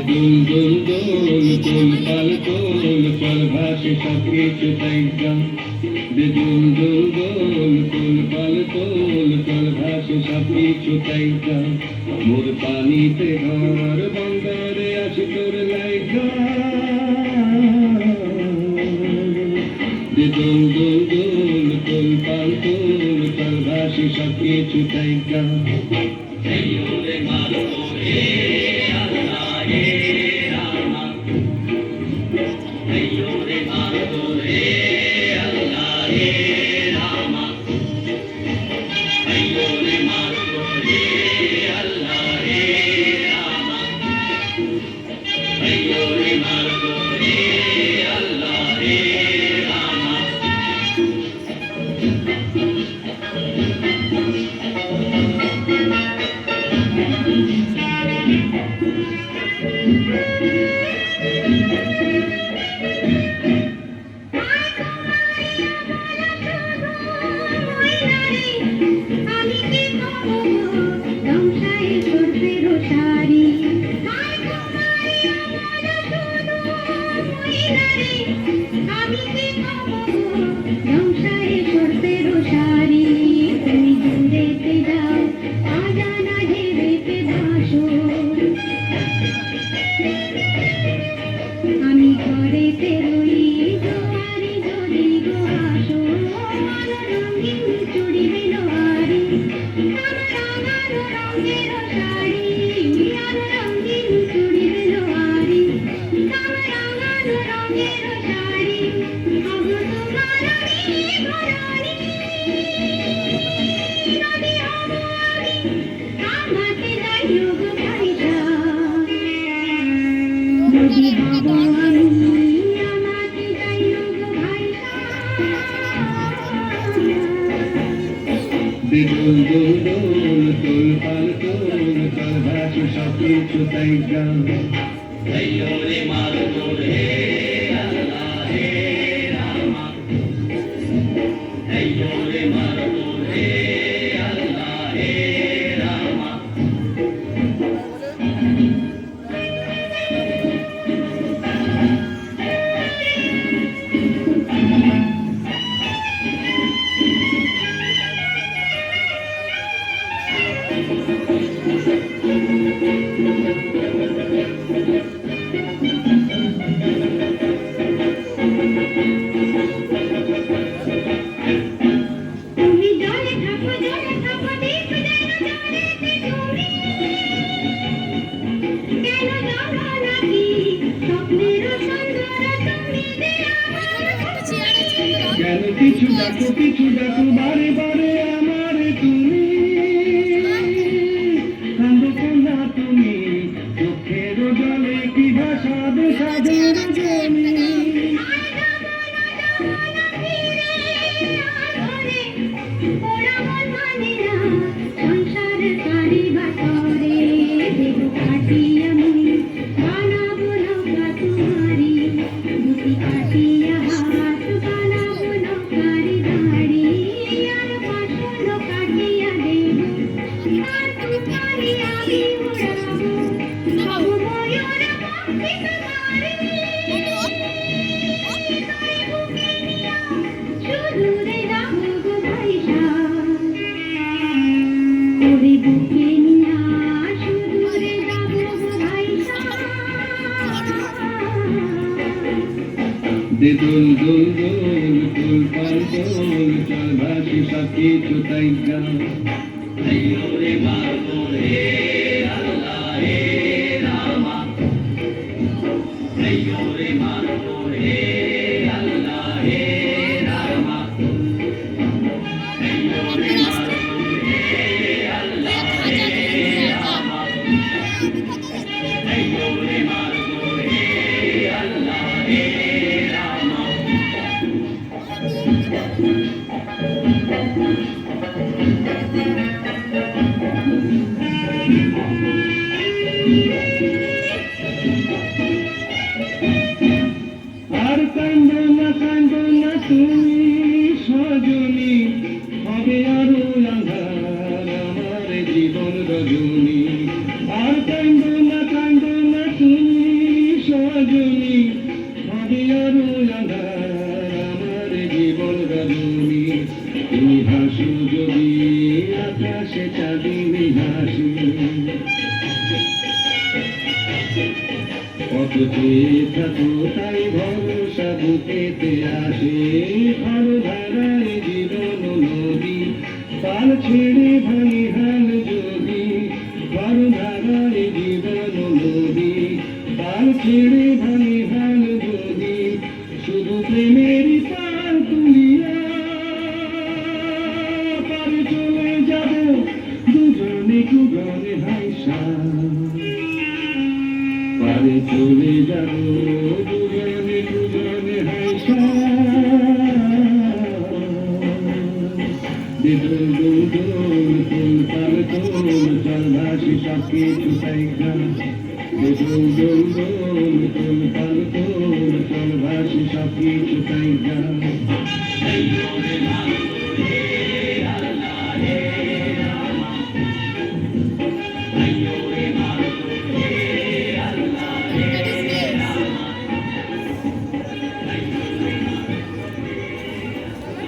দুল দুল দোল তোল পাল তোল চল ভাসে সব কিছু তাইকা দুল দুল দোল তোল পাল তোল চল ভাসে সব কিছু তাইকা মোর পানিতে ঘর বন্দরে আছে তোর লাইকা দুল দুল দোল তোল পাল তোল চল ভাসে সব কিছু তাইকা দুল দুল দোল তোল পাল তোল চল ভাসে সব কিছু তাইকা রে মারো রে আল্লাহ হে রামা রে মারো রে আল্লাহ হে রামা কিছু ডাকো বারে বারে আমার তুমি কান্দো না তুমি চোখের জলে কি ভাসাবে সাদের জমি দুল দুল দোল তোল পাল তোল চল ভাসে সব কিছু তাইকা রে মারো রে আল্লাহ হে রামা রে মারো রে আল্লাহ হে রামা রে মারো রে আল্লাহ হে রামা রে মারো রে আল্লাহ হে আর কান্দো না তুমি সজনী হবে আর তুমি হাসো যদি আকাশে চাঁদিনী হাসি, কত চেয়ে থাকো তাই ভরসা বুকেতে আসে, ভালো ধারায় জীবন নদী পাল ছেড়ে ভাঙি হাল যদি, ভালো ধারায় জীবন নদী পাল ছেড়ে ভাঙি হাল যদি, শুধু প্রেমেরই পাল তুলিয়া পারে চলে যাব দুজনে দুজনে হাইসা, পারে চলে যাব দুজনে দুজনে হাইসা, দুল দুল দুল তুল পাল তোল চল ভাসি সব কিছু তাইগা, দুল দুল দুল তুল পাল তোল চল ভাসি সব কিছু তাইগা।